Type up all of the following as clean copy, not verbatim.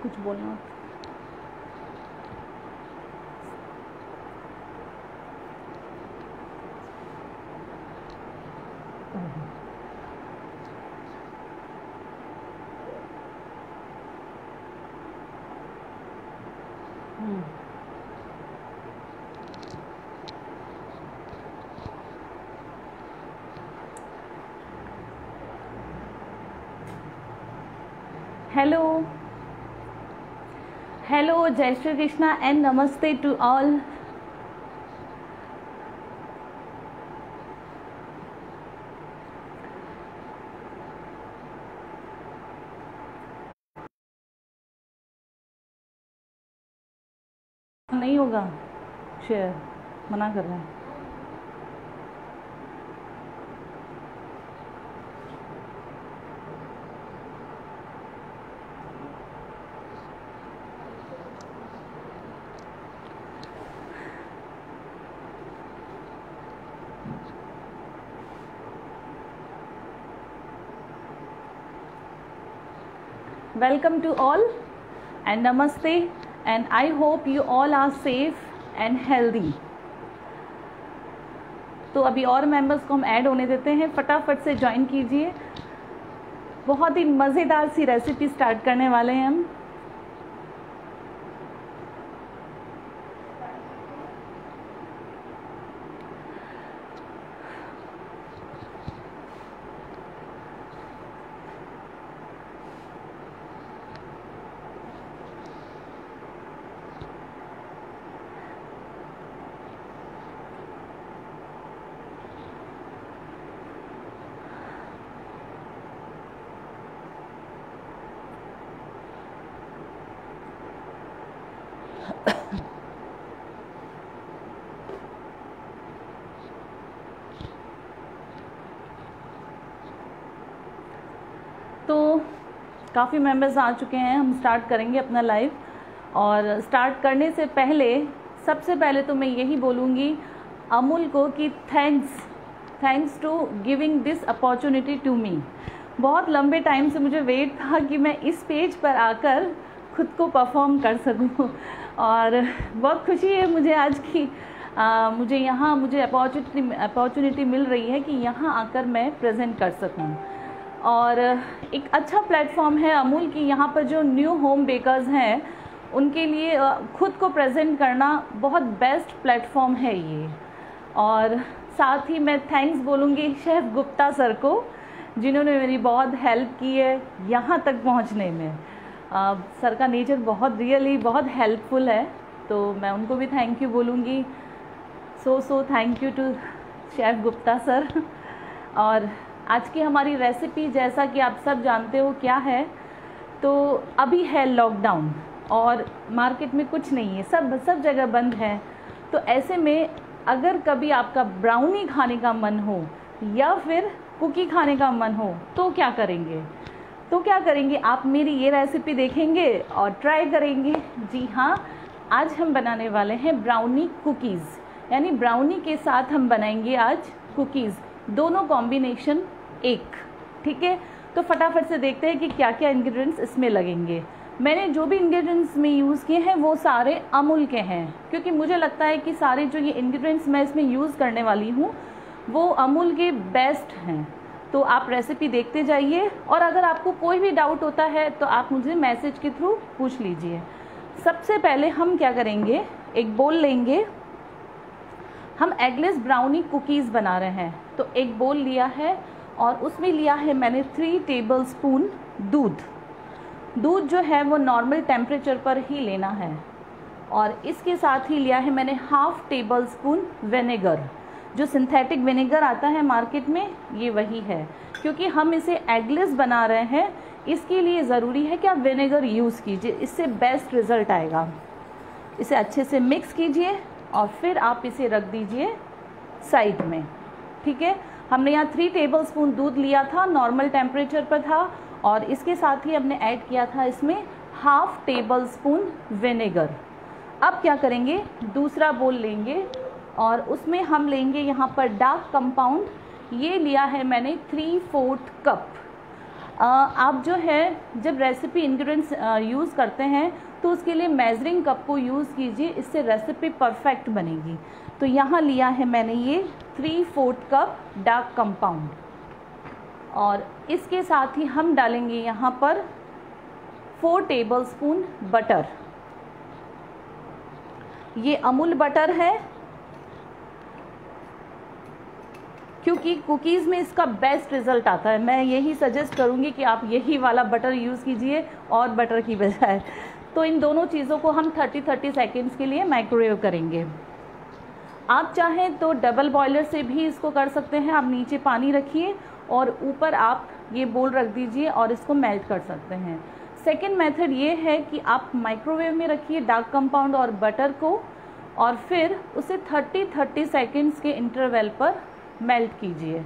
कुछ बोलना। Hello hello, जय श्री कृष्णा एंड नमस्ते टू ऑल। नहीं होगा शेयर, मना कर रहे हैं। Welcome to all and namaste and I hope you all are safe and healthy। तो अभी और मेंबर्स को हम ऐड होने देते हैं, फटाफट से ज्वाइन कीजिए। बहुत ही मज़ेदार सी रेसिपी स्टार्ट करने वाले हैं हम। तो काफ़ी मेंबर्स आ चुके हैं, हम स्टार्ट करेंगे अपना लाइव। और स्टार्ट करने से पहले सबसे पहले तो मैं यही बोलूँगी अमूल को कि thanks to giving this opportunity to me. बहुत लंबे टाइम से मुझे वेट था कि मैं इस पेज पर आकर खुद को परफॉर्म कर सकूं और बहुत खुशी है मुझे आज की मुझे अपॉर्चुनिटी मिल रही है कि यहाँ आकर मैं प्रेजेंट कर सकूं। और एक अच्छा प्लेटफॉर्म है अमूल की, यहाँ पर जो न्यू होम बेकर्स हैं उनके लिए खुद को प्रेजेंट करना बहुत बेस्ट प्लेटफॉर्म है ये। और साथ ही मैं थैंक्स बोलूँगी शेफ़ गुप्ता सर को, जिन्होंने मेरी बहुत हेल्प की है यहाँ तक पहुँचने में। सर का नेचर बहुत रियली बहुत हेल्पफुल है, तो मैं उनको भी थैंक यू बोलूँगी। So thank you to chef Gupta sir. और आज की हमारी रेसिपी जैसा कि आप सब जानते हो क्या है, तो अभी है लॉकडाउन और मार्केट में कुछ नहीं है, सब जगह बंद है। तो ऐसे में अगर कभी आपका ब्राउनी खाने का मन हो या फिर कुकी खाने का मन हो तो क्या करेंगे आप मेरी ये रेसिपी देखेंगे और ट्राई करेंगे। जी हाँ, आज हम बनाने वाले हैं ब्राउनी कुकीज़, यानी ब्राउनी के साथ हम बनाएंगे आज कुकीज़, दोनों कॉम्बिनेशन एक। ठीक है, तो फटाफट से देखते हैं कि क्या क्या इंग्रेडिएंट्स इसमें लगेंगे। मैंने जो भी इंग्रेडिएंट्स में यूज़ किए हैं वो सारे अमूल के हैं, क्योंकि मुझे लगता है कि सारे जो ये इंग्रेडिएंट्स मैं इसमें यूज़ करने वाली हूँ वो अमूल के बेस्ट हैं। तो आप रेसिपी देखते जाइए और अगर आपको कोई भी डाउट होता है तो आप मुझे मैसेज के थ्रू पूछ लीजिए। सबसे पहले हम क्या करेंगे, एक बोल लेंगे। हम एगलेस ब्राउनी कुकीज़ बना रहे हैं, तो एक बोल लिया है और उसमें लिया है मैंने 3 टेबलस्पून दूध जो है वो नॉर्मल टेम्परेचर पर ही लेना है। और इसके साथ ही लिया है मैंने 1/2 टेबलस्पून विनेगर, जो सिंथेटिक विनेगर आता है मार्केट में, ये वही है। क्योंकि हम इसे एगलेस बना रहे हैं इसके लिए ज़रूरी है कि आप विनेगर यूज़ कीजिए, इससे बेस्ट रिज़ल्ट आएगा। इसे अच्छे से मिक्स कीजिए और फिर आप इसे रख दीजिए साइड में। ठीक है, हमने यहाँ 3 टेबलस्पून दूध लिया था, नॉर्मल टेम्परेचर पर था, और इसके साथ ही हमने ऐड किया था इसमें 1/2 टेबलस्पून विनेगर। अब क्या करेंगे, दूसरा बोल लेंगे और उसमें हम लेंगे यहाँ पर डार्क कंपाउंड, ये लिया है मैंने 3/4 कप। आप जो है जब रेसिपी इंग्रेडिएंट्स यूज़ करते हैं तो उसके लिए मेजरिंग कप को यूज़ कीजिए, इससे रेसिपी परफेक्ट बनेगी। तो यहाँ लिया है मैंने ये 3/4 कप डार्क कंपाउंड, और इसके साथ ही हम डालेंगे यहाँ पर 4 टेबलस्पून बटर। ये अमूल बटर है, क्योंकि कुकीज़ में इसका बेस्ट रिज़ल्ट आता है। मैं यही सजेस्ट करूँगी कि आप यही वाला बटर यूज़ कीजिए और बटर की बजाय। तो इन दोनों चीज़ों को हम 30 सेकेंड्स के लिए माइक्रोवेव करेंगे। आप चाहें तो डबल बॉयलर से भी इसको कर सकते हैं। आप नीचे पानी रखिए और ऊपर आप ये बोल रख दीजिए और इसको मेल्ट कर सकते हैं। सेकेंड मेथड ये है कि आप माइक्रोवेव में रखिए डार्क कंपाउंड और बटर को, और फिर उसे 30 सेकेंड्स के इंटरवल पर मेल्ट कीजिए।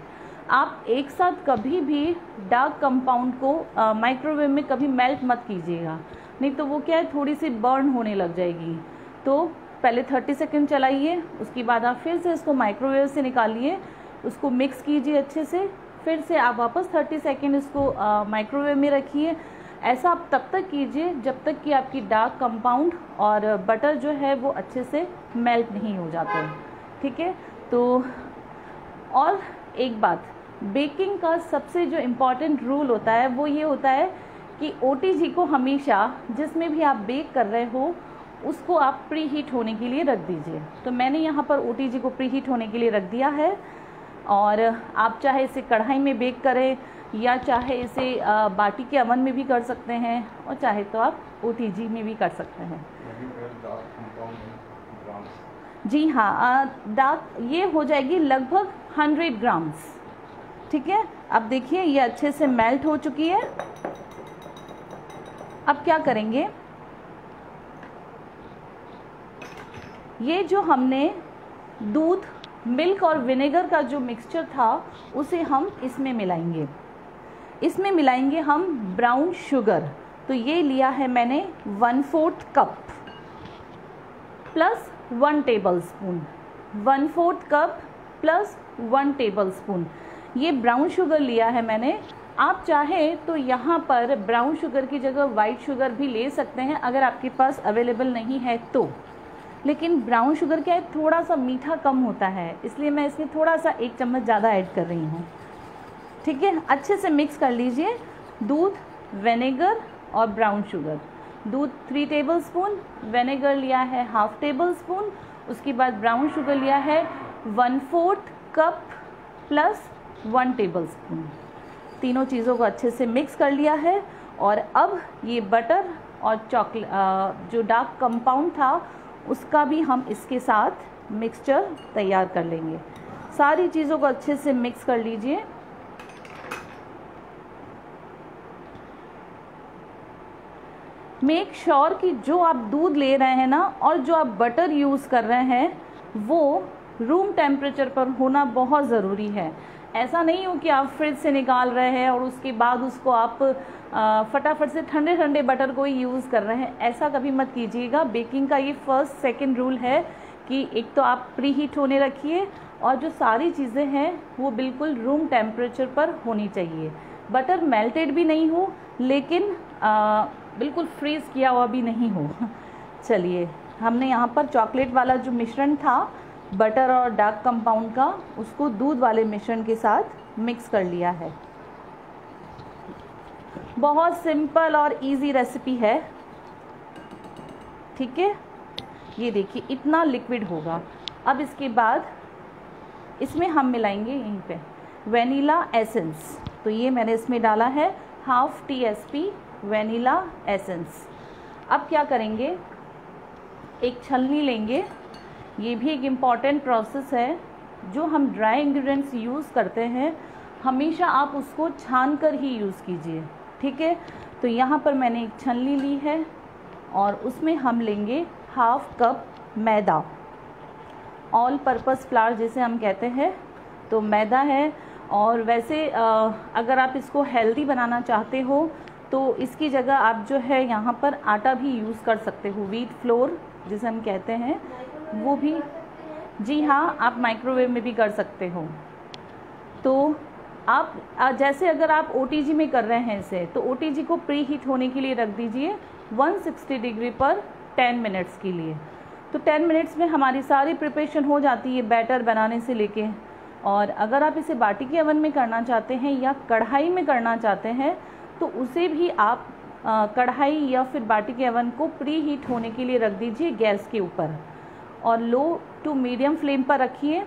आप एक साथ कभी भी डार्क कंपाउंड को माइक्रोवेव में कभी मेल्ट मत कीजिएगा, नहीं तो वो क्या है, थोड़ी सी बर्न होने लग जाएगी। तो पहले 30 सेकेंड चलाइए, उसके बाद आप फिर से इसको माइक्रोवेव से निकालिए, उसको मिक्स कीजिए अच्छे से, फिर से आप वापस 30 सेकेंड इसको माइक्रोवेव में रखिए। ऐसा आप तब तक कीजिए जब तक कि आपकी डार्क कंपाउंड और बटर जो है वो अच्छे से मेल्ट नहीं हो जाते। ठीक है। तो और एक बात, बेकिंग का सबसे जो इम्पॉर्टेंट रूल होता है वो ये होता है कि OTG को हमेशा जिसमें भी आप बेक कर रहे हो उसको आप प्री हीट होने के लिए रख दीजिए। तो मैंने यहाँ पर OTG को प्री हीट होने के लिए रख दिया है, और आप चाहे इसे कढ़ाई में बेक करें या चाहे इसे बाटी के अवन में भी कर सकते हैं, और चाहे तो आप OTG में भी कर सकते हैं। जी हाँ, डार्क ये हो जाएगी लगभग 100 ग्राम्स। ठीक है। अब देखिए ये अच्छे से मेल्ट हो चुकी है। अब क्या करेंगे, ये जो हमने दूध, मिल्क और विनेगर का जो मिक्सचर था उसे हम इसमें मिलाएंगे। इसमें मिलाएंगे हम ब्राउन शुगर। तो ये लिया है मैंने 1/4 cup plus 1 tablespoon, 1/4 cup plus 1 tablespoon ये ब्राउन शुगर लिया है मैंने। आप चाहे तो यहाँ पर ब्राउन शुगर की जगह वाइट शुगर भी ले सकते हैं अगर आपके पास अवेलेबल नहीं है तो, लेकिन ब्राउन शुगर क्या है, थोड़ा सा मीठा कम होता है, इसलिए मैं इसमें थोड़ा सा 1 चम्मच ज़्यादा ऐड कर रही हूँ। ठीक है। अच्छे से मिक्स कर लीजिए दूध, विनेगर और ब्राउन शुगर। दूध 3 टेबलस्पून, विनेगर लिया है 1/2 टेबलस्पून, उसके बाद ब्राउन शुगर लिया है 1/4 कप प्लस 1 टेबलस्पून। तीनों चीज़ों को अच्छे से मिक्स कर लिया है, और अब ये बटर और चॉकलेट जो डार्क कंपाउंड था उसका भी हम इसके साथ मिक्सचर तैयार कर लेंगे। सारी चीज़ों को अच्छे से मिक्स कर लीजिए। मेक श्योर कि जो आप दूध ले रहे हैं ना और जो आप बटर यूज़ कर रहे हैं वो रूम टेम्परेचर पर होना बहुत ज़रूरी है। ऐसा नहीं हो कि आप फ्रिज से निकाल रहे हैं और उसके बाद उसको आप फटाफट से ठंडे ठंडे बटर को ही यूज़ कर रहे हैं, ऐसा कभी मत कीजिएगा। बेकिंग का ये फर्स्ट सेकंड रूल है कि एक तो आप प्री हीट होने रखिए और जो सारी चीज़ें हैं वो बिल्कुल रूम टेम्परेचर पर होनी चाहिए। बटर मेल्टेड भी नहीं हो लेकिन बिल्कुल फ्रीज़ किया हुआ भी नहीं हो। चलिए, हमने यहाँ पर चॉकलेट वाला जो मिश्रण था बटर और डार्क कंपाउंड का, उसको दूध वाले मिश्रण के साथ मिक्स कर लिया है। बहुत सिंपल और इजी रेसिपी है। ठीक है, ये देखिए इतना लिक्विड होगा। अब इसके बाद इसमें हम मिलाएंगे यहीं पे वैनिला एसेंस। तो ये मैंने इसमें डाला है 1/2 TSP वैनिला एसेंस। अब क्या करेंगे, एक छलनी लेंगे। ये भी एक इम्पॉर्टेंट प्रोसेस है। जो हम ड्राई इंग्रेडिएंट्स यूज़ करते हैं हमेशा आप उसको छान कर ही यूज़ कीजिए। ठीक है, तो यहाँ पर मैंने एक छलनी ली है और उसमें हम लेंगे 1/2 कप मैदा, ऑल पर्पस फ्लावर जिसे हम कहते हैं। तो मैदा है, और वैसे अगर आप इसको हेल्दी बनाना चाहते हो तो इसकी जगह आप जो है यहाँ पर आटा भी यूज़ कर सकते हो, व्हीट फ्लोर जिसे हम कहते हैं वो भी। जी हाँ, आप माइक्रोवेव में भी कर सकते हो। तो आप जैसे अगर आप OTG में कर रहे हैं इसे, तो OTG को प्री हीट होने के लिए रख दीजिए 160 डिग्री पर 10 मिनट्स के लिए। तो 10 मिनट्स में हमारी सारी प्रिपरेशन हो जाती है बैटर बनाने से लेके। और अगर आप इसे बाटी के ओवन में करना चाहते हैं या कढ़ाई में करना चाहते हैं, तो उसे भी आप कढ़ाई या फिर बाटी के ओवन को प्री हीट होने के लिए रख दीजिए गैस के ऊपर, और लो टू मीडियम फ्लेम पर रखिए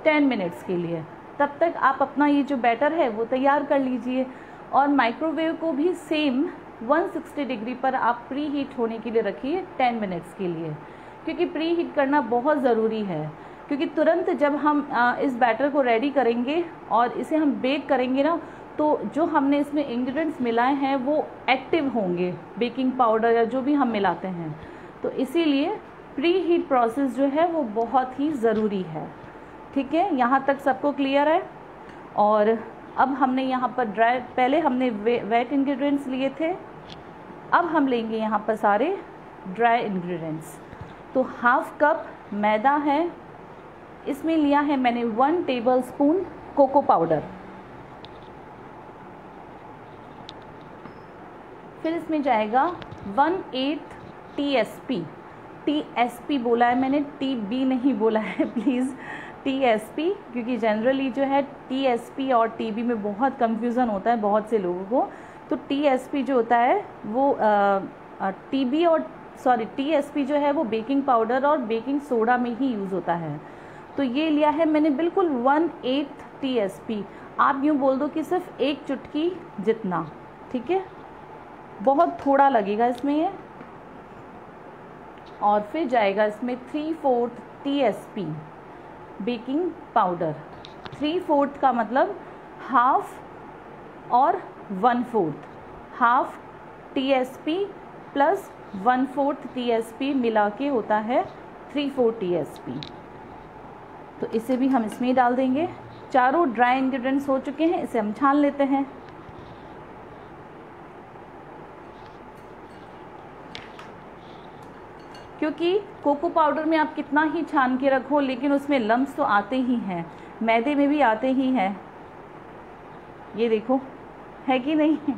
10 मिनट्स के लिए। तब तक आप अपना ये जो बैटर है वो तैयार कर लीजिए। और माइक्रोवेव को भी सेम 160 डिग्री पर आप प्री हीट होने के लिए रखिए 10 मिनट्स के लिए, क्योंकि प्री हीट करना बहुत ज़रूरी है। क्योंकि तुरंत जब हम इस बैटर को रेडी करेंगे और इसे हम बेक करेंगे ना, तो जो हमने इसमें इंग्रेडिएंट्स मिलाए हैं वो एक्टिव होंगे, बेकिंग पाउडर या जो भी हम मिलाते हैं। तो इसीलिए प्री हीट प्रोसेस जो है वो बहुत ही ज़रूरी है। ठीक है, यहाँ तक सबको क्लियर है। और अब हमने यहाँ पर ड्राई, पहले हमने वेट इंग्रेडिएंट्स लिए थे, अब हम लेंगे यहाँ पर सारे ड्राई इंग्रेडिएंट्स। तो हाफ कप मैदा है, इसमें लिया है मैंने 1 टेबलस्पून कोको पाउडर। फिर इसमें जाएगा 1/8 TSP। TSP बोला है मैंने, TB नहीं बोला है प्लीज़, TSP, क्योंकि जनरली जो है TSP और TB में बहुत कंफ्यूजन होता है बहुत से लोगों को। तो TSP जो होता है वो TSP जो है वो बेकिंग पाउडर और बेकिंग सोडा में ही यूज़ होता है। तो ये लिया है मैंने बिल्कुल 1/8 TSP। आप यूँ बोल दो कि सिर्फ 1 चुटकी जितना, ठीक है, बहुत थोड़ा लगेगा इसमें ये। और फिर जाएगा इसमें 3/4 TSP बेकिंग पाउडर। 3/4 का मतलब हाफ और 1/4, हाफ TSP प्लस 1/4 TSP मिला के होता है 3/4 TSP। तो इसे भी हम इसमें डाल देंगे। चारों ड्राई इंग्रेडिएंट्स हो चुके हैं, इसे हम छान लेते हैं। क्योंकि कोको पाउडर में आप कितना ही छान के रखो, लेकिन उसमें लम्स तो आते ही हैं, मैदे में भी आते ही हैं। ये देखो, है कि नहीं।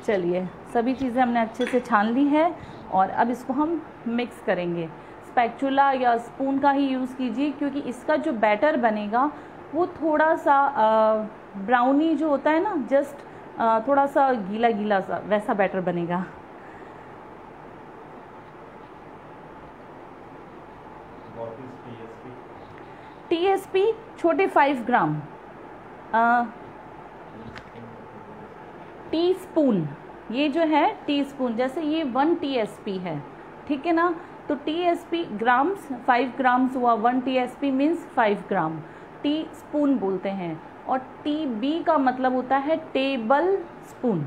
चलिए, सभी चीज़ें हमने अच्छे से छान ली है और अब इसको हम मिक्स करेंगे। स्पैचुला या स्पून का ही यूज़ कीजिए, क्योंकि इसका जो बैटर बनेगा वो थोड़ा सा ब्राउनी जो होता है ना, जस्ट थोड़ा सा गीला गीला सा, वैसा बैटर बनेगा। TSP छोटे 5 ग्राम, टीस्पून, ये जो है टीस्पून, जैसे ये 1 TSP है, ठीक है ना। तो TSP ग्राम्स, 5 ग्राम्स हुआ, 1 TSP मीन्स 5 ग्राम। टीस्पून बोलते हैं। और TB का मतलब होता है टेबल स्पून।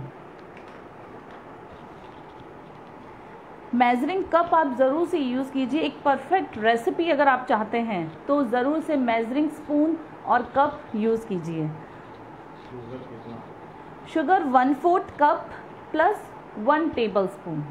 मेजरिंग कप आप ज़रूर से यूज़ कीजिए। एक परफेक्ट रेसिपी अगर आप चाहते हैं तो ज़रूर से मेजरिंग स्पून और कप यूज़ कीजिए। Sugar 1/4 cup plus 1 table spoon.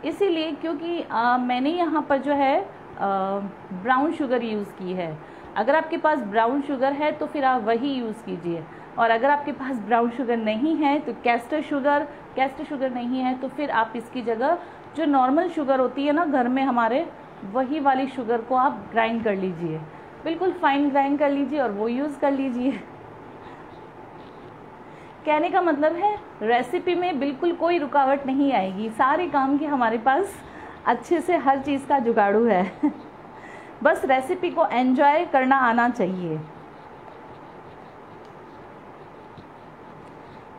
इसीलिए क्योंकि मैंने यहाँ पर जो है ब्राउन शुगर यूज़ की है। अगर आपके पास ब्राउन शुगर है तो फिर आप वही यूज़ कीजिए, और अगर आपके पास ब्राउन शुगर नहीं है तो कैस्टर शुगर नहीं है तो फिर आप इसकी जगह जो नॉर्मल शुगर होती है ना घर में हमारे, वही वाली शुगर को आप ग्राइंड कर लीजिए, बिल्कुल फाइन ग्राइंड कर लीजिए और वो यूज़ कर लीजिए। कहने का मतलब है रेसिपी में बिल्कुल कोई रुकावट नहीं आएगी, सारे काम की हमारे पास अच्छे से हर चीज़ का जुगाड़ू है। बस रेसिपी को एंजॉय करना आना चाहिए।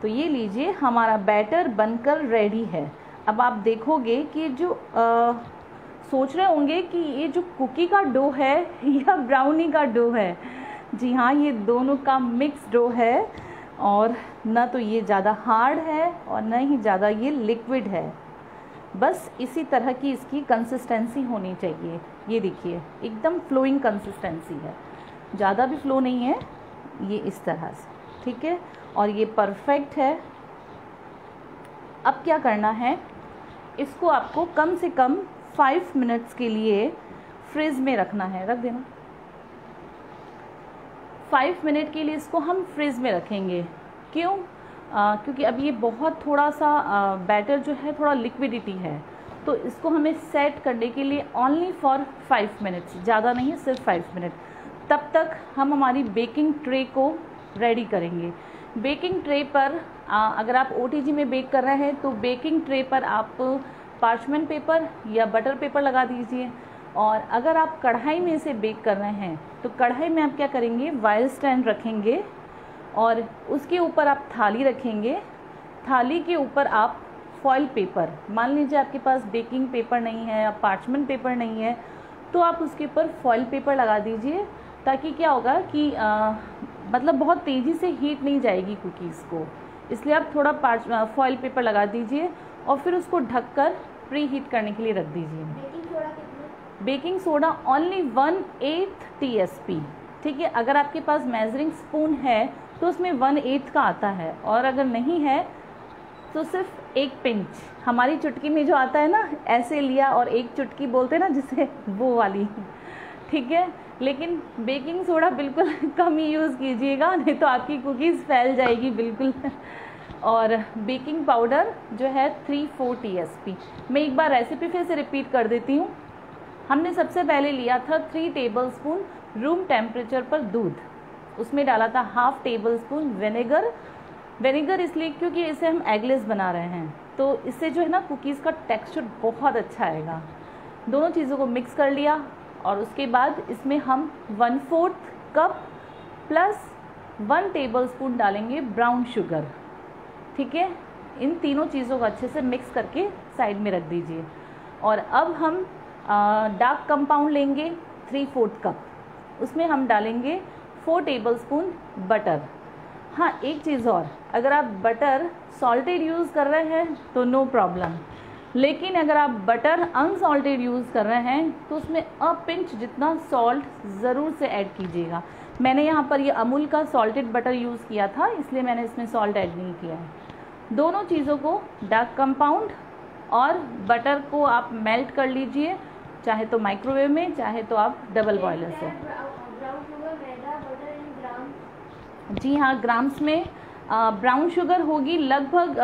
तो ये लीजिए, हमारा बैटर बनकर रेडी है। अब आप देखोगे कि जो सोच रहे होंगे कि ये जो कुकी का डो है या ब्राउनी का डो है, जी हाँ, ये दोनों का मिक्स डो है, और ना तो ये ज़्यादा हार्ड है और ना ही ज़्यादा ये लिक्विड है। बस इसी तरह की इसकी कंसिस्टेंसी होनी चाहिए। ये देखिए, एकदम फ्लोइंग कंसिस्टेंसी है, ज़्यादा भी फ्लो नहीं है, ये इस तरह से, ठीक है, और ये परफेक्ट है। अब क्या करना है, इसको आपको कम से कम 5 मिनट्स के लिए फ्रिज में रखना है, रख देना। 5 मिनट के लिए इसको हम फ्रिज में रखेंगे। क्यों? क्योंकि अब ये बहुत थोड़ा सा बैटर जो है थोड़ा लिक्विडिटी है, तो इसको हमें सेट करने के लिए ओनली फॉर 5 मिनट्स, ज़्यादा नहीं है, सिर्फ 5 मिनट। तब तक हम हमारी बेकिंग ट्रे को रेडी करेंगे। बेकिंग ट्रे पर अगर आप OTG में बेक कर रहे हैं तो बेकिंग ट्रे पर आप पार्चमेंट पेपर या बटर पेपर लगा दीजिए। और अगर आप कढ़ाई में इसे बेक कर रहे हैं तो कढ़ाई में आप क्या करेंगे, वायर स्टैंड रखेंगे और उसके ऊपर आप थाली रखेंगे। थाली के ऊपर आप फॉइल पेपर, मान लीजिए आपके पास बेकिंग पेपर नहीं है या पार्चमेंट पेपर नहीं है, तो आप उसके ऊपर फॉइल पेपर लगा दीजिए, ताकि क्या होगा कि मतलब बहुत तेज़ी से हीट नहीं जाएगी कुकीज़ को। इसलिए आप थोड़ा फॉइल पेपर लगा दीजिए और फिर उसको ढककर प्री हीट करने के लिए रख दीजिए। बेकिंग सोडा ओनली 1/8 TSP, ठीक है। अगर आपके पास मेजरिंग स्पून है तो उसमें 1/8 का आता है, और अगर नहीं है तो सिर्फ 1 पिंच, हमारी चुटकी में जो आता है ना, ऐसे लिया और 1 चुटकी बोलते हैं ना जिसे, वो वाली, ठीक है। लेकिन बेकिंग सोडा बिल्कुल कम ही यूज़ कीजिएगा, नहीं तो आपकी कुकीज़ फैल जाएगी बिल्कुल। और बेकिंग पाउडर जो है 3/4 TSP। मैं एक बार रेसिपी फिर से रिपीट कर देती हूँ। हमने सबसे पहले लिया था 3 टेबलस्पून रूम टेम्परेचर पर दूध, उसमें डाला था 1/2 टेबलस्पून विनेगर इसलिए क्योंकि इसे हम एगलेस बना रहे हैं, तो इससे जो है ना कुकीज़ का टेक्सचर बहुत अच्छा आएगा। दोनों चीज़ों को मिक्स कर लिया और उसके बाद इसमें हम 1/4 कप प्लस 1 टेबलस्पून डालेंगे ब्राउन शुगर, ठीक है। इन तीनों चीज़ों को अच्छे से मिक्स करके साइड में रख दीजिए। और अब हम डार्क कंपाउंड लेंगे 3/4 कप, उसमें हम डालेंगे 4 टेबलस्पून बटर। हाँ, एक चीज़ और, अगर आप बटर सॉल्टेड यूज़ कर रहे हैं तो नो प्रॉब्लम, लेकिन अगर आप बटर अनसॉल्टेड यूज़ कर रहे हैं तो उसमें पिंच जितना सॉल्ट ज़रूर से ऐड कीजिएगा। मैंने यहाँ पर ये अमूल का सॉल्टेड बटर यूज़ किया था, इसलिए मैंने इसमें सॉल्ट ऐड नहीं किया है। दोनों चीज़ों को, डार्क कंपाउंड और बटर को आप मेल्ट कर लीजिए, चाहे तो माइक्रोवेव में, चाहे तो आप डबल बॉयलर से। जी हाँ, ग्राम्स में ब्राउन शुगर होगी लगभग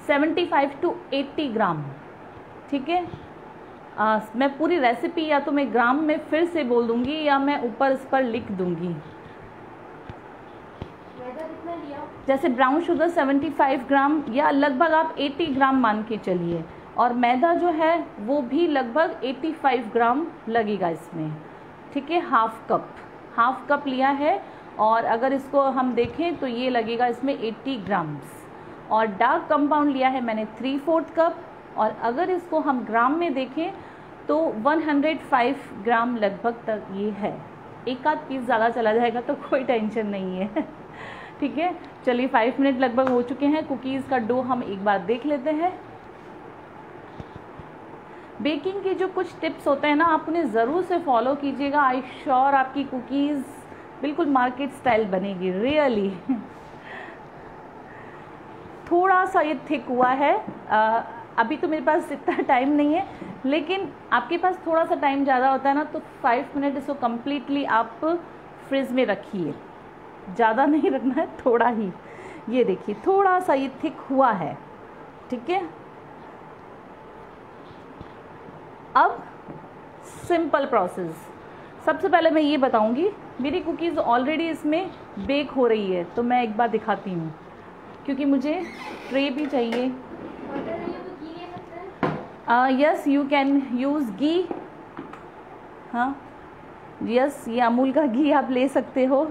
75 to 80 ग्राम, ठीक है। मैं पूरी रेसिपी या तो मैं ग्राम में फिर से बोल दूंगी या मैं ऊपर इस पर लिख दूंगी। जैसे ब्राउन शुगर 75 ग्राम या लगभग आप 80 ग्राम मान के चलिए, और मैदा जो है वो भी लगभग 85 ग्राम लगेगा इसमें, ठीक है। हाफ कप लिया है, और अगर इसको हम देखें तो ये लगेगा इसमें 80 ग्राम्स। और डार्क कंपाउंड लिया है मैंने 3/4 कप, और अगर इसको हम ग्राम में देखें तो 105 ग्राम लगभग तक ये है। एक आध पीस ज़्यादा चला जाएगा तो कोई टेंशन नहीं है, ठीक है। चलिए 5 मिनट लगभग हो चुके हैं। कुकीज़ का डो हम एक बार देख लेते हैं। बेकिंग के जो कुछ टिप्स होते हैं ना, आप उन्हें ज़रूर से फॉलो कीजिएगा। आई श्योर आपकी कुकीज़ बिल्कुल मार्केट स्टाइल बनेगी, रियली। थोड़ा सा ये थिक हुआ है, अभी तो मेरे पास इतना टाइम नहीं है, लेकिन आपके पास थोड़ा सा टाइम ज़्यादा होता है ना, तो 5 मिनट इसको कम्प्लीटली आप फ्रिज में रखिए। ज़्यादा नहीं रखना है, थोड़ा ही। ये देखिए थोड़ा सा ये थिक हुआ है, ठीक है। अब सिंपल प्रोसेस, सबसे पहले मैं ये बताऊंगी, मेरी कुकीज़ ऑलरेडी इसमें बेक हो रही है, तो मैं एक बार दिखाती हूँ, क्योंकि मुझे ट्रे भी चाहिए। यस, यू कैन यूज़ घी। हाँ यस, ये अमूल का घी आप ले सकते हो।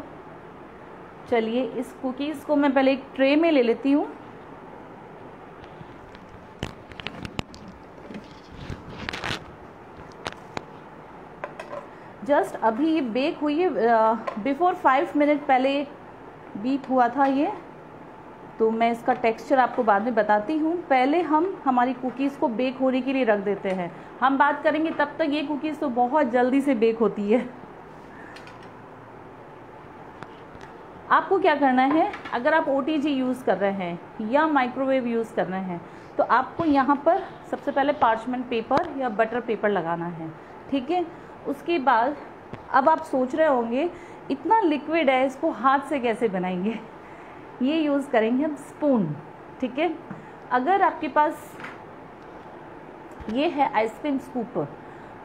चलिए इस कुकीज़ को मैं पहले एक ट्रे में ले लेती हूँ। जस्ट अभी ये बेक हुई है, बिफोर 5 मिनट पहले बीट हुआ था ये, तो मैं इसका टेक्सचर आपको बाद में बताती हूँ। पहले हम हमारी कुकीज़ को बेक होने के लिए रख देते हैं। हम बात करेंगे तब तक ये कुकीज़ तो बहुत जल्दी से बेक होती है। आपको क्या करना है, अगर आप OTG यूज़ कर रहे हैं या माइक्रोवेव यूज़ कर रहे हैं, तो आपको यहाँ पर सबसे पहले पार्चमेंट पेपर या बटर पेपर लगाना है, ठीक है। उसके बाद अब आप सोच रहे होंगे इतना लिक्विड है, इसको हाथ से कैसे बनाएंगे। ये यूज़ करेंगे हम स्पून, ठीक है। अगर आपके पास ये है आइसक्रीम स्कूपर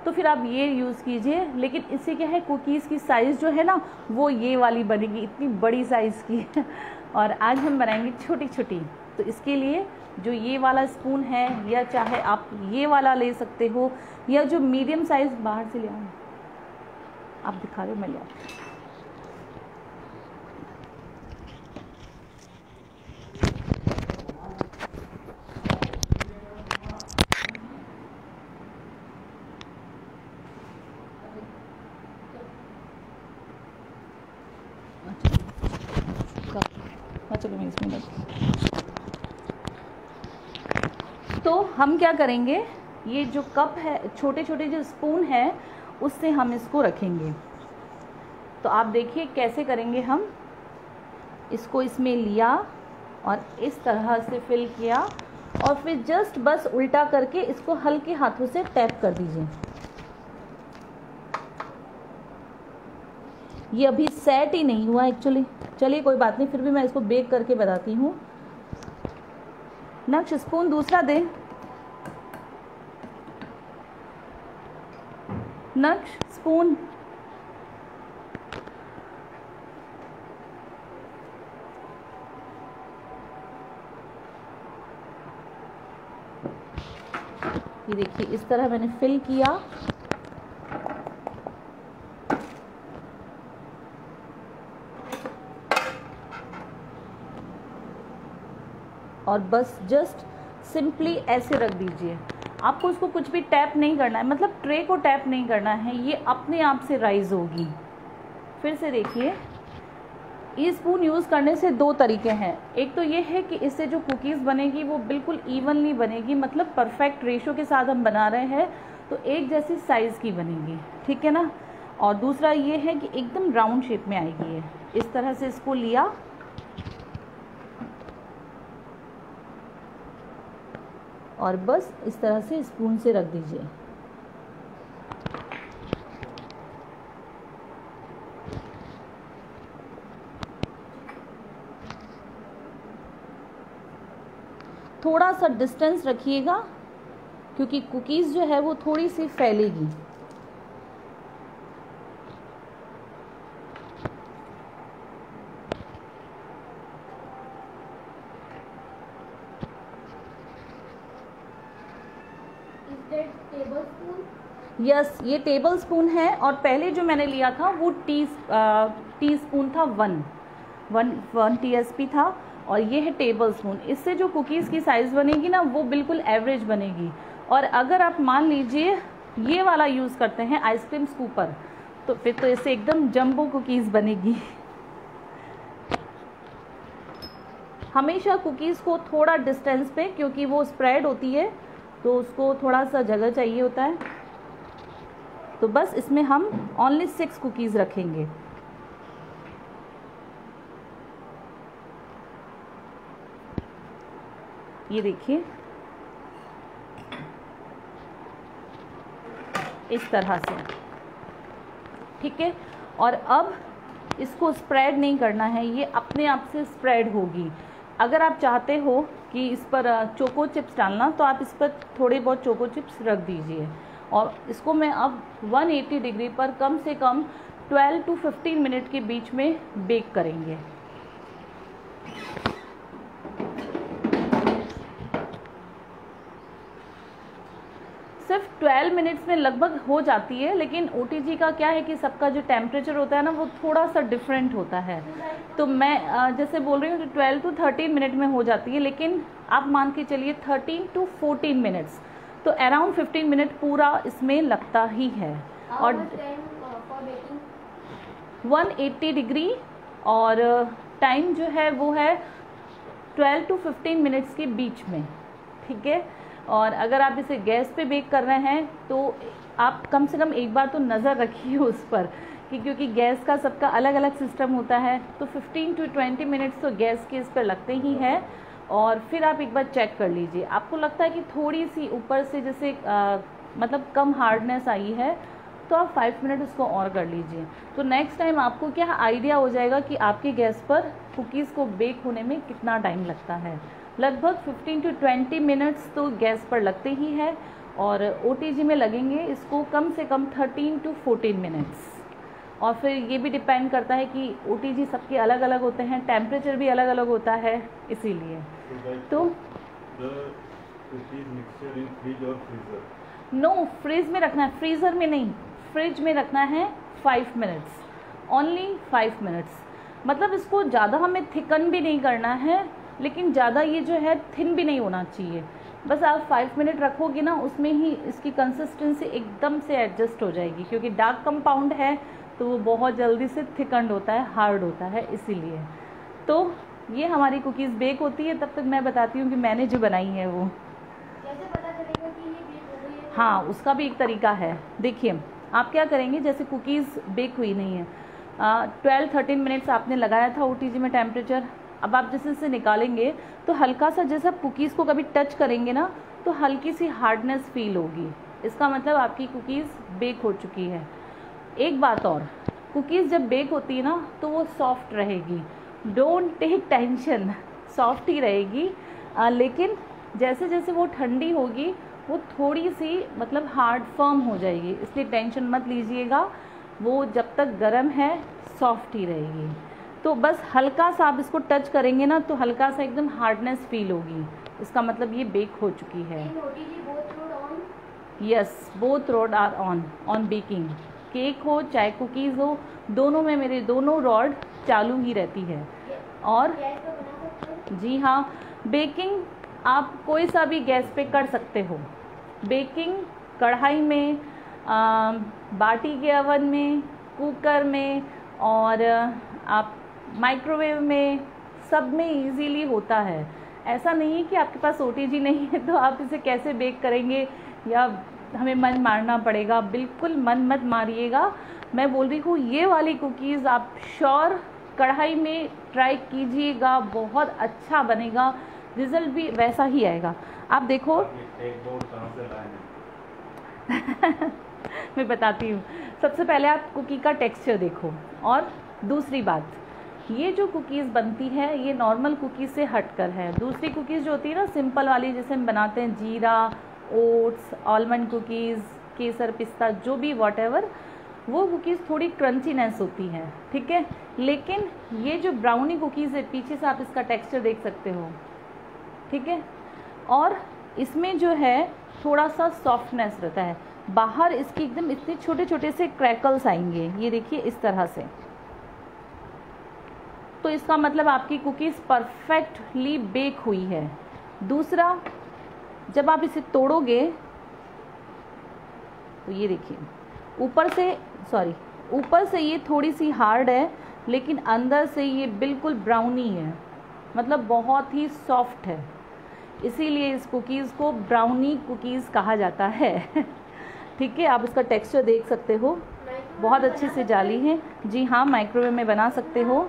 तो फिर आप ये यूज़ कीजिए, लेकिन इससे क्या है कुकीज़ की साइज़ जो है ना वो ये वाली बनेगी, इतनी बड़ी साइज़ की और आज हम बनाएंगे छोटी छोटी। तो इसके लिए जो ये वाला स्पून है, या चाहे आप ये वाला ले सकते हो, या जो मीडियम साइज़ बाहर से ले आओ, आप दिखा रहे हो मैं ले आऊँ। चलो मैं इसमें तो हम क्या करेंगे, ये जो कप है, छोटे छोटे जो स्पून है उससे हम इसको रखेंगे। तो आप देखिए कैसे करेंगे। हम इसको इसमें लिया और इस तरह से फिल किया और फिर जस्ट बस उल्टा करके इसको हल्के हाथों से टैप कर दीजिए। ये अभी सेट ही नहीं हुआ एक्चुअली, चलिए कोई बात नहीं, फिर भी मैं इसको बेक करके बताती हूँ। नक्श स्पून दूसरा दे, नक्श स्पून। ये देखिए इस तरह मैंने फिल किया और बस जस्ट सिंपली ऐसे रख दीजिए। आपको उसको कुछ भी टैप नहीं करना है, मतलब ट्रे को टैप नहीं करना है, ये अपने आप से राइज होगी। फिर से देखिए, ये स्पून यूज़ करने से दो तरीके हैं। एक तो ये है कि इससे जो कुकीज़ बनेगी वो बिल्कुल इवनली बनेगी, मतलब परफेक्ट रेशो के साथ हम बना रहे हैं तो एक जैसी साइज़ की बनेगी, ठीक है ना। और दूसरा ये है कि एकदम राउंड शेप में आएगी। ये इस तरह से इसको लिया और बस इस तरह से स्पून से रख दीजिए। थोड़ा सा डिस्टेंस रखिएगा क्योंकि कुकीज़ जो है वो थोड़ी सी फैलेगी। यस, ये टेबल स्पून है और पहले जो मैंने लिया था वो टी स्पून था, वन TSP था, और ये है टेबल स्पून। इससे जो कुकीज़ की साइज़ बनेगी ना वो बिल्कुल एवरेज बनेगी। और अगर आप मान लीजिए ये वाला यूज़ करते हैं आइसक्रीम स्कूपर, तो फिर तो इससे एकदम जंबो कुकीज़ बनेगी। हमेशा कुकीज़ को थोड़ा डिस्टेंस पे, क्योंकि वो स्प्रेड होती है तो उसको थोड़ा सा जगह चाहिए होता है। तो बस इसमें हम ओनली 6 कुकीज़ रखेंगे। ये देखिए इस तरह से, ठीक है। और अब इसको स्प्रेड नहीं करना है, ये अपने आप से स्प्रेड होगी। अगर आप चाहते हो कि इस पर चोको चिप्स डालना तो आप इस पर थोड़े बहुत चोको चिप्स रख दीजिए। और इसको मैं अब 180 डिग्री पर कम से कम 12 to 15 मिनट के बीच में बेक करेंगे। सिर्फ 12 मिनट्स में लगभग हो जाती है, लेकिन OTG का क्या है कि सबका जो टेम्परेचर होता है ना वो थोड़ा सा डिफरेंट होता है। तो मैं जैसे बोल रही हूँ कि 12 to 13 मिनट में हो जाती है, लेकिन आप मान के चलिए 13 to 14 मिनट्स, तो अराउंड 15 मिनट पूरा इसमें लगता ही है। और 180 डिग्री और टाइम जो है वो है 12 to 15 मिनट्स के बीच में, ठीक है। और अगर आप इसे गैस पे बेक कर रहे हैं तो आप कम से कम एक बार तो नज़र रखिए उस पर, कि क्योंकि गैस का सबका अलग अलग सिस्टम होता है। तो 15 to 20 मिनट्स तो गैस के इस पर लगते ही हैं। और फिर आप एक बार चेक कर लीजिए, आपको लगता है कि थोड़ी सी ऊपर से जैसे मतलब कम हार्डनेस आई है तो आप 5 मिनट उसको और कर लीजिए। तो नेक्स्ट टाइम आपको क्या आइडिया हो जाएगा कि आपके गैस पर कुकीज़ को बेक होने में कितना टाइम लगता है। लगभग 15 to 20 मिनट्स तो गैस पर लगते ही है, और OTG में लगेंगे इसको कम से कम 13 to 14 मिनट्स। और फिर ये भी डिपेंड करता है कि OTG सबके अलग अलग होते हैं, टेम्परेचर भी अलग अलग होता है, इसीलिए। तो नो, फ्रिज में रखना है, फ्रीज़र में नहीं, फ्रिज में रखना है 5 मिनट्स, ओनली 5 मिनट्स। मतलब इसको ज़्यादा हमें थिकन भी नहीं करना है, लेकिन ज़्यादा ये जो है थिन भी नहीं होना चाहिए। बस आप 5 मिनट रखोगे ना, उसमें ही इसकी कंसिस्टेंसी एकदम से एडजस्ट हो जाएगी, क्योंकि डार्क कंपाउंड है तो वो बहुत जल्दी से थिकंड होता है, हार्ड होता है, इसीलिए। तो ये हमारी कुकीज़ बेक होती है। तब तक मैं बताती हूँ कि मैंने जो बनाई है वो कैसे पता चलेगा कि ये बेक हो गई है? हाँ, उसका भी एक तरीका है। देखिए, आप क्या करेंगे, जैसे कुकीज़ बेक हुई नहीं है, 12-13 मिनट्स आपने लगाया था OTG में टेम्परेचर। अब आप जैसे से निकालेंगे तो हल्का सा, जैसे आप कुकीज़ को कभी टच करेंगे ना, तो हल्की सी हार्डनेस फील होगी, इसका मतलब आपकी कुकीज़ बेक हो चुकी है। एक बात और, कुकीज़ जब बेक होती है ना तो वो सॉफ्ट रहेगी, डोंट टेक टेंशन, सॉफ्ट ही रहेगी। लेकिन जैसे जैसे वो ठंडी होगी वो थोड़ी सी मतलब हार्ड फर्म हो जाएगी, इसलिए टेंशन मत लीजिएगा, वो जब तक गर्म है सॉफ्ट ही रहेगी। तो बस हल्का सा आप इसको टच करेंगे ना तो हल्का सा एकदम हार्डनेस फील होगी, इसका मतलब ये बेक हो चुकी है। Yes, both road are on baking. Cake हो चाहे कुकीज़ हो, दोनों में मेरे दोनों रॉड चालू ही रहती है। और जी हाँ, बेकिंग आप कोई सा भी गैस पे कर सकते हो। बेकिंग कढ़ाई में, बाटी के ओवन में, कुकर में, और आप माइक्रोवेव में, सब में इजीली होता है। ऐसा नहीं है कि आपके पास OTG नहीं है तो आप इसे कैसे बेक करेंगे या हमें मन मारना पड़ेगा। बिल्कुल मन मत मारिएगा। मैं बोल रही हूँ ये वाली कुकीज़ आप श्योर कढ़ाई में ट्राई कीजिएगा, बहुत अच्छा बनेगा, रिज़ल्ट भी वैसा ही आएगा। आप देखो एक बोर्ड कहाँ से लाए हैं? मैं बताती हूँ। सबसे पहले आप कुकी का टेक्सचर देखो, और दूसरी बात, ये जो कुकीज़ बनती है ये नॉर्मल कुकीज़ से हटकर है। दूसरी कुकीज़ जो होती है ना सिंपल वाली, जैसे हम बनाते हैं जीरा, ओट्स, आलमंड कुकीज़, केसर, पिस्ता, जो भी वॉटेवर, वो कुकीज़ थोड़ी क्रंचीनेस होती है, ठीक है। लेकिन ये जो ब्राउनी कुकीज़ है, पीछे से आप इसका टेक्सचर देख सकते हो, ठीक है, और इसमें जो है थोड़ा सा सॉफ्टनेस रहता है। बाहर इसकी एकदम इतने छोटे छोटे से क्रैकल्स आएंगे, ये देखिए इस तरह से। तो इसका मतलब आपकी कुकीज़ परफेक्टली बेक हुई है। दूसरा, जब आप इसे तोड़ोगे तो ये देखिए ऊपर से ये थोड़ी सी हार्ड है, लेकिन अंदर से ये बिल्कुल ब्राउनी है, मतलब बहुत ही सॉफ्ट है। इसीलिए इस कुकीज़ को ब्राउनी कुकीज़ कहा जाता है। ठीक है, आप इसका टेक्सचर देख सकते हो, बहुत अच्छे से जाली है। जी हाँ, माइक्रोवेव में बना सकते हो।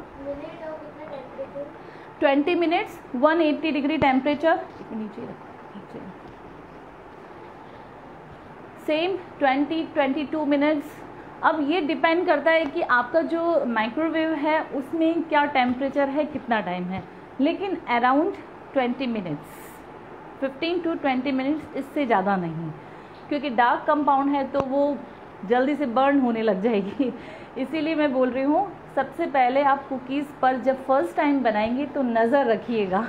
20 मिनट्स 180 डिग्री टेम्परेचर, नीचे सेम 20-22 मिनट्स। अब ये डिपेंड करता है कि आपका जो माइक्रोवेव है उसमें क्या टेम्परेचर है, कितना टाइम है, लेकिन अराउंड 20 मिनट्स, 15 to 20 मिनट्स, इससे ज़्यादा नहीं, क्योंकि डार्क कंपाउंड है तो वो जल्दी से बर्न होने लग जाएगी। इसीलिए मैं बोल रही हूँ सबसे पहले आप कुकीज़ पर जब फर्स्ट टाइम बनाएंगे तो नज़र रखिएगा।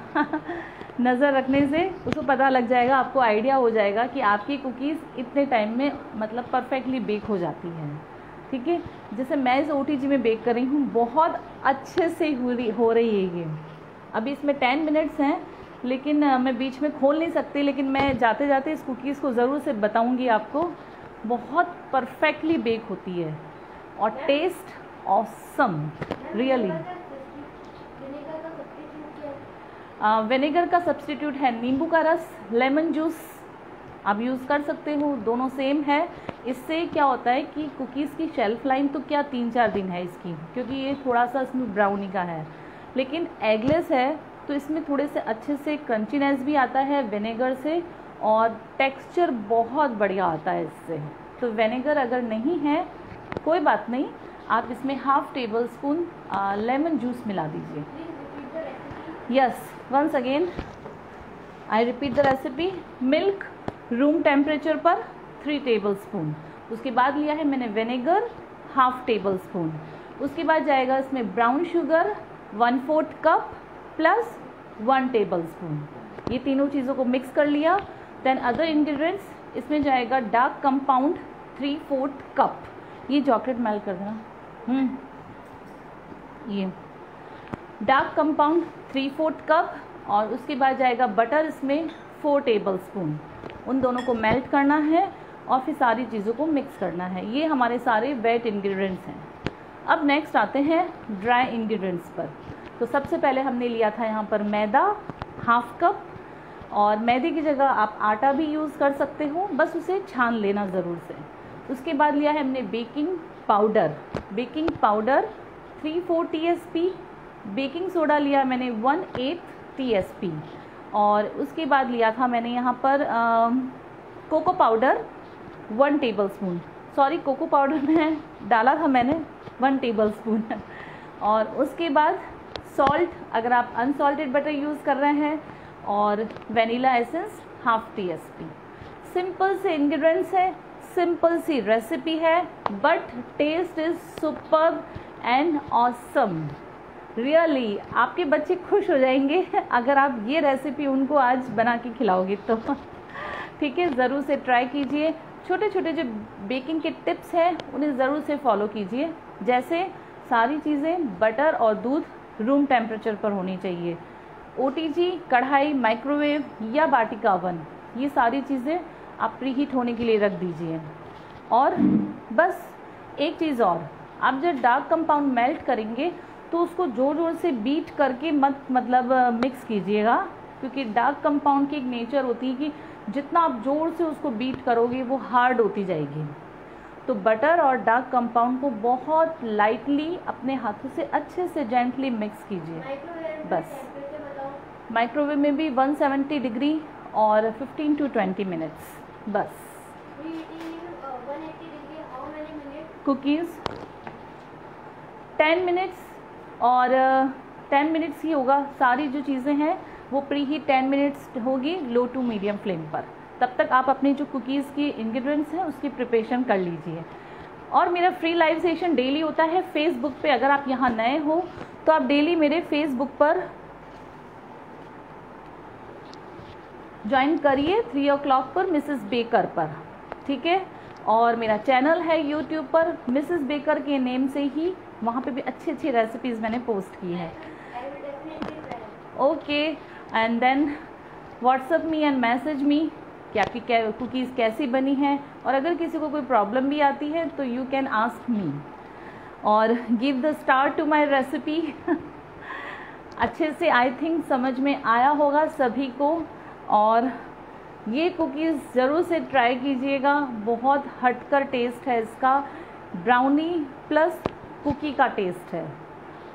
नज़र रखने से उसको पता लग जाएगा, आपको आइडिया हो जाएगा कि आपकी कुकीज़ इतने टाइम में मतलब परफेक्टली बेक हो जाती है। ठीक है, जैसे मैं इस OTG में बेक कर रही हूँ, बहुत अच्छे से हो रही है ये। अभी इसमें 10 मिनट्स हैं, लेकिन मैं बीच में खोल नहीं सकती, लेकिन मैं जाते जाते इस कुकीज़ को ज़रूर से बताऊँगी आपको। बहुत परफेक्टली बेक होती है और टेस्ट ऑसम, रियली। विनेगर का सब्स्टिट्यूट है नींबू का रस, लेमन जूस आप यूज़ कर सकते हो, दोनों सेम है। इससे क्या होता है कि कुकीज़ की शेल्फ लाइन तो क्या 3-4 दिन है इसकी, क्योंकि ये थोड़ा सा इसमें ब्राउनी का है, लेकिन एगलेस है तो इसमें थोड़े से अच्छे से क्रंचीनेस भी आता है विनेगर से, और टेक्सचर बहुत बढ़िया आता है इससे। तो विनेगर अगर नहीं है कोई बात नहीं, आप इसमें half table spoon lemon juice मिला दीजिए। Yes, once again I repeat the recipe. Milk room temperature पर 3 टेबल स्पून। उसके बाद लिया है मैंने विनेगर हाफ टेबल स्पून। उसके बाद जाएगा इसमें brown sugar 1/4 cup plus 1 table spoon. ये तीनों चीज़ों को मिक्स कर लिया। देन अदर इंग्रेडिएंट्स, इसमें जाएगा डार्क कंपाउंड 3/4 कप। ये चॉकलेट मेल्ट कर देना। ये डार्क कंपाउंड 3/4 कप, और उसके बाद जाएगा बटर इसमें 4 टेबल स्पून। उन दोनों को मेल्ट करना है और फिर सारी चीज़ों को मिक्स करना है। ये हमारे सारे वेट इंग्रेडिएंट्स हैं। अब नेक्स्ट आते हैं ड्राई इंग्रेडिएंट्स पर। तो सबसे पहले हमने लिया था यहाँ पर मैदा हाफ कप, और मैदे की जगह आप आटा भी यूज़ कर सकते हो, बस उसे छान लेना ज़रूर से। उसके बाद लिया है हमने baking powder 3/4 TSP। Baking soda लिया मैंने 1/8 TSP। और उसके बाद लिया था मैंने यहाँ पर cocoa powder 1 table spoon. Sorry, cocoa powder में डाला था मैंने 1 टेबल स्पून। और उसके बाद सॉल्ट, अगर आप अनसॉल्टेड बटर यूज़ कर रहे हैं, और vanilla essence half TSP। Simple से इंग्रेडिएंट्स है, सिंपल सी रेसिपी है, but taste is superb and awesome. Really आपके बच्चे खुश हो जाएंगे अगर आप ये रेसिपी उनको आज बना के खिलाओगे तो। ठीक है, ज़रूर से ट्राई कीजिए। छोटे छोटे जो बेकिंग के टिप्स हैं उन्हें ज़रूर से फॉलो कीजिए। जैसे सारी चीज़ें बटर और दूध रूम टेम्परेचर पर होनी चाहिए। OTG, कढ़ाई, माइक्रोवेव या बाटी का ओवन, ये सारी चीज़ें आप प्रीहीट होने के लिए रख दीजिए। और बस एक चीज़ और, आप जब डार्क कंपाउंड मेल्ट करेंगे तो उसको ज़ोर ज़ोर से बीट करके मतलब मिक्स कीजिएगा, क्योंकि डार्क कंपाउंड की एक नेचर होती है कि जितना आप ज़ोर से उसको बीट करोगे वो हार्ड होती जाएगी। तो बटर और डार्क कंपाउंड को बहुत लाइटली अपने हाथों से अच्छे से जेंटली मिक्स कीजिए। बस माइक्रोवेव में भी 170 डिग्री और 15 to 20 मिनट्स बस। कुकीज़ 10 मिनट्स और 10 मिनट्स ही होगा। सारी जो चीज़ें हैं वो प्री हीट 10 मिनट्स होगी लो टू मीडियम फ्लेम पर। तब तक आप अपनी जो कुकीज़ की इंग्रेडिएंट्स हैं उसकी प्रिपरेशन कर लीजिए। और मेरा फ्री लाइव सेशन डेली होता है फेसबुक पे। अगर आप यहाँ नए हो तो आप डेली मेरे फेसबुक पर ज्वाइन करिए 3 o'clock पर मिसेस बेकर पर, ठीक है। और मेरा चैनल है यूट्यूब पर मिसेस बेकर के नेम से ही, वहाँ पे भी अच्छी अच्छी रेसिपीज़ मैंने पोस्ट की है। Okay, and then WhatsApp me and message me कि आपकी कुकीज़ कैसी बनी है। और अगर किसी को कोई प्रॉब्लम भी आती है तो यू कैन आस्क मी और give the star to my recipe. अच्छे से आई थिंक समझ में आया होगा सभी को। और ये कुकीज़ ज़रूर से ट्राई कीजिएगा, बहुत हटकर टेस्ट है इसका, ब्राउनी प्लस कुकी का टेस्ट है,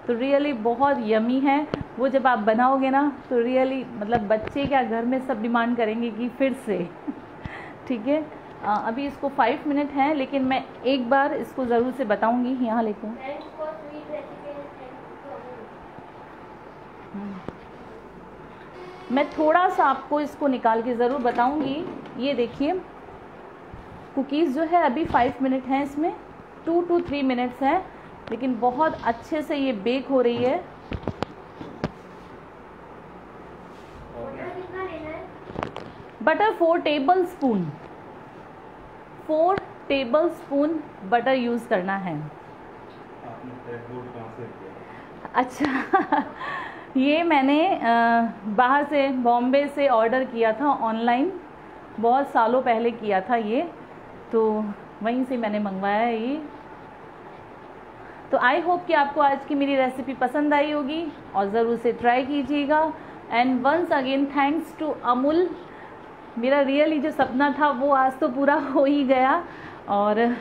तो रियली बहुत यमी है। वो जब आप बनाओगे ना तो रियली मतलब बच्चे क्या घर में सब डिमांड करेंगे कि फिर से। ठीक है, अभी इसको 5 मिनट हैं, लेकिन मैं एक बार इसको ज़रूर से बताऊंगी। यहाँ लेकर मैं थोड़ा सा आपको इसको निकाल के ज़रूर बताऊंगी। ये देखिए कुकीज़ जो है अभी 5 मिनट हैं, इसमें 2 to 3 मिनट्स हैं, लेकिन बहुत अच्छे से ये बेक हो रही है। Butter 4 table spoon, 4 table spoon butter use करना है। अच्छा ये मैंने बाहर से बॉम्बे से ऑर्डर किया था ऑनलाइन, बहुत सालों पहले किया था ये, तो वहीं से मैंने मंगवाया है ये। तो आई होप कि आपको आज की मेरी रेसिपी पसंद आई होगी और ज़रूर से ट्राई कीजिएगा। And once again thanks to Amul. मेरा रियली जो सपना था वो आज तो पूरा हो ही गया। और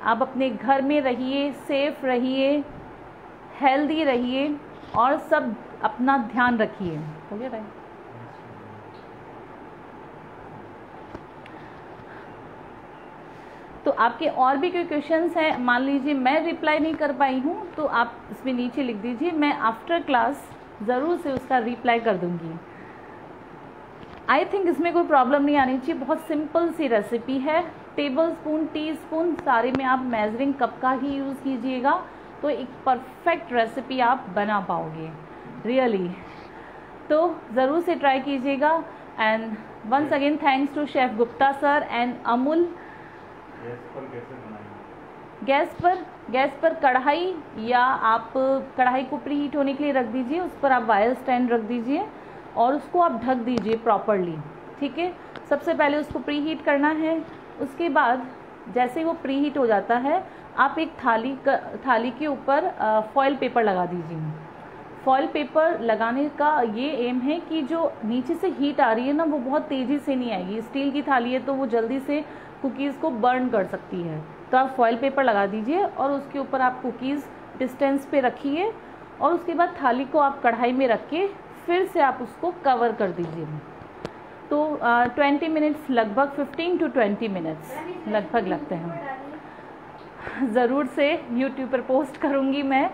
आप अपने घर में रहिए, सेफ रहिए, हेल्दी रहिए और सब अपना ध्यान रखिए। हो गया भाई? तो आपके और भी कोई क्वेश्चंस हैं, मान लीजिए मैं रिप्लाई नहीं कर पाई हूँ तो आप इसमें नीचे लिख दीजिए, मैं आफ्टर क्लास ज़रूर से उसका रिप्लाई कर दूँगी। आई थिंक इसमें कोई प्रॉब्लम नहीं आनी चाहिए, बहुत सिंपल सी रेसिपी है। टेबल स्पून, टी स्पून सारे में आप मेजरिंग कप का ही यूज़ कीजिएगा तो एक परफेक्ट रेसिपी आप बना पाओगे रियली। तो ज़रूर से ट्राई कीजिएगा। And once again thanks to chef Gupta sir and Amul. Gas पर कैसे बनाएंगे? गैस पर कढ़ाई, या आप कढ़ाई को प्री हीट होने के लिए रख दीजिए, उस पर आप वायर स्टैंड रख दीजिए और उसको आप ढक दीजिए प्रॉपरली, ठीक है। सबसे पहले उसको प्री हीट करना है। उसके बाद जैसे ही वो प्री हीट हो जाता है आप एक थाली के ऊपर फॉयल पेपर लगा दीजिए। फॉयल पेपर लगाने का ये एम है कि जो नीचे से हीट आ रही है ना वो बहुत तेज़ी से नहीं आएगी। स्टील की थाली है तो वो जल्दी से कुकीज़ को बर्न कर सकती है, तो आप फॉयल पेपर लगा दीजिए और उसके ऊपर आप कुकीज़ डिस्टेंस पे रखिए और उसके बाद थाली को आप कढ़ाई में रख के फिर से आप उसको कवर कर दीजिए। तो 20 मिनट्स, लगभग 15 to 20 मिनट्स लगभग लगते हैं। ज़रूर से यूट्यूब पर पोस्ट करूँगी मैं,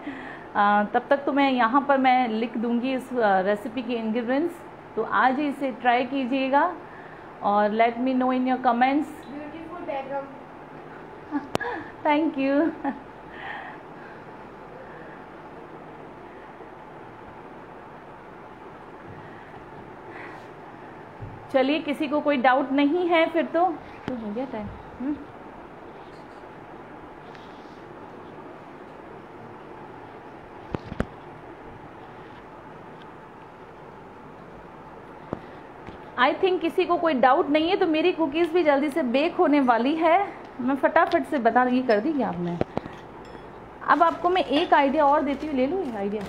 तब तक तो मैं यहाँ पर मैं लिख दूँगी इस रेसिपी के इंग्रेडिएंट्स। तो आज ही इसे ट्राई कीजिएगा और let me know in your comments. Beautiful background. Thank you. चलिए, किसी को कोई डाउट नहीं है फिर तो हो गया टाइम। आई थिंक किसी को कोई डाउट नहीं है, तो मेरी कुकीज़ भी जल्दी से बेक होने वाली है। मैं फटाफट से बता ये कर दी क्या आपने। अब आपको मैं एक आइडिया और देती हूँ, ले लो ये आइडिया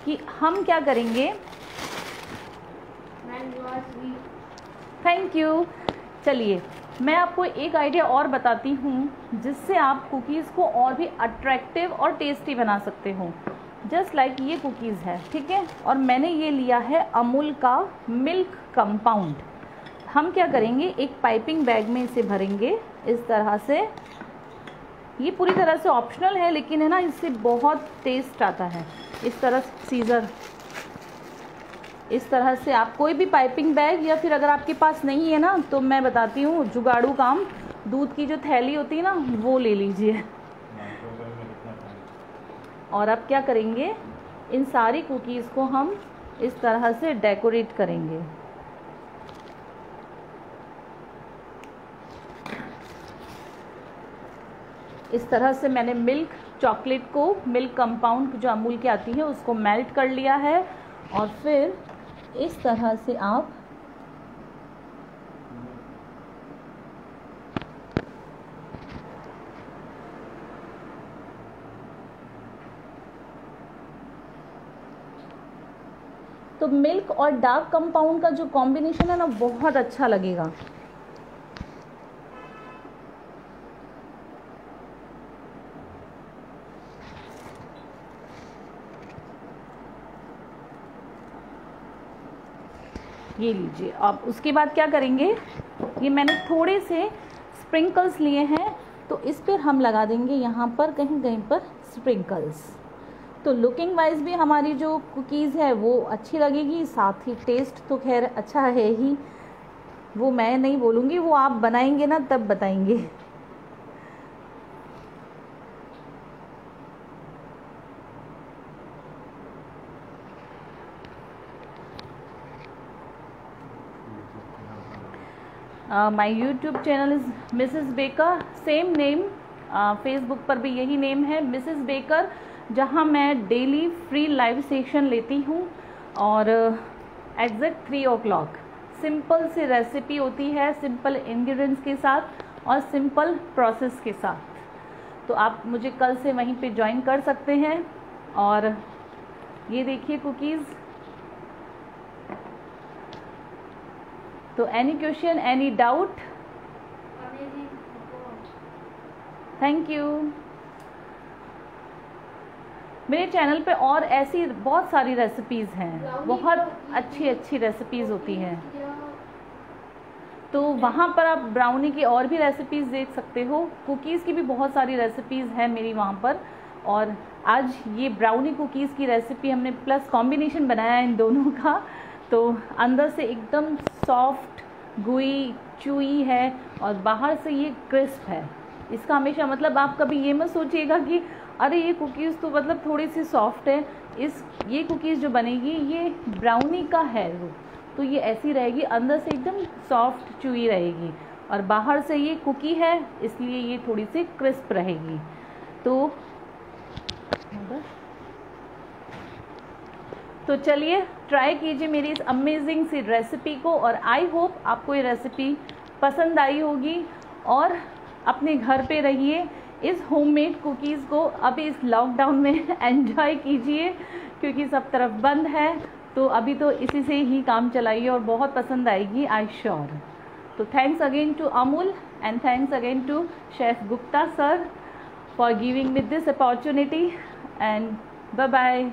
कि हम क्या करेंगे। Thank you. चलिए, मैं आपको एक आइडिया और बताती हूँ जिससे आप कुकीज़ को और भी अट्रैक्टिव और टेस्टी बना सकते हो। जस्ट लाइक ये कुकीज़ है, ठीक है, और मैंने ये लिया है अमूल का मिल्क कंपाउंड। हम क्या करेंगे, एक पाइपिंग बैग में इसे भरेंगे इस तरह से। ये पूरी तरह से ऑप्शनल है लेकिन है ना, इससे बहुत टेस्ट आता है। इस तरह सीज़र, इस तरह से आप कोई भी पाइपिंग बैग, या फिर अगर आपके पास नहीं है ना तो मैं बताती हूँ जुगाड़ू काम, दूध की जो थैली होती है ना वो ले लीजिए। और अब क्या करेंगे, इन सारी कुकीज़ को हम इस तरह से डेकोरेट करेंगे। इस तरह से मैंने मिल्क चॉकलेट को, मिल्क कंपाउंड जो अमूल की आती है उसको मेल्ट कर लिया है और फिर इस तरह से आप तो मिल्क और डार्क कंपाउंड का जो कॉम्बिनेशन है ना बहुत अच्छा लगेगा। ये लीजिए। अब उसके बाद क्या करेंगे, ये मैंने थोड़े से स्प्रिंकल्स लिए हैं तो इस पर हम लगा देंगे यहाँ पर कहीं कहीं पर स्प्रिंकल्स। तो लुकिंग वाइज भी हमारी जो कुकीज़ है वो अच्छी लगेगी, साथ ही टेस्ट तो खैर अच्छा है ही, वो मैं नहीं बोलूँगी, वो आप बनाएंगे ना तब बताएंगे। My YouTube channel is Mrs baker, same name. Facebook पर भी यही नेम है, मिसेस बेकर, जहाँ मैं डेली फ्री लाइव सेशन लेती हूँ और एग्जैक्ट 3 o'clock सिंपल सी रेसिपी होती है, सिंपल इंग्रेडिएंट्स के साथ और सिंपल प्रोसेस के साथ। तो आप मुझे कल से वहीं पे ज्वाइन कर सकते हैं। और ये देखिए कुकीज़। तो any question, any doubt? Thank you. मेरे चैनल पे और ऐसी बहुत सारी रेसिपीज़ हैं, बहुत अच्छी अच्छी रेसिपीज़ होती हैं। तो वहाँ पर आप ब्राउनी की और भी रेसिपीज़ देख सकते हो। कुकीज़ की भी बहुत सारी रेसिपीज़ हैं मेरी वहाँ पर। और आज ये ब्राउनी कुकीज़ की रेसिपी हमने प्लस कॉम्बिनेशन बनाया है इन दोनों का, तो अंदर से एकदम सॉफ्ट गुई च्यूई है और बाहर से ये क्रिस्प है। इसका हमेशा मतलब आप कभी ये मत सोचिएगा कि अरे ये कुकीज़ तो मतलब थोड़ी सी सॉफ्ट है, ये कुकीज़ जो बनेगी ये ब्राउनी का है तो ये ऐसी रहेगी, अंदर से एकदम सॉफ्ट च्यूई रहेगी और बाहर से ये कुकी है इसलिए ये थोड़ी सी क्रिस्प रहेगी। तो चलिए ट्राई कीजिए मेरी इस अमेजिंग सी रेसिपी को और आई होप आपको ये रेसिपी पसंद आई होगी। और अपने घर पे रहिए, इस होममेड कुकीज़ को अभी इस लॉकडाउन में एंजॉय कीजिए क्योंकि सब तरफ बंद है, तो अभी तो इसी से ही काम चलाइए और बहुत पसंद आएगी आई श्योर। तो thanks again to Amul and thanks again to chef Gupta sir for giving me this opportunity and bye bye.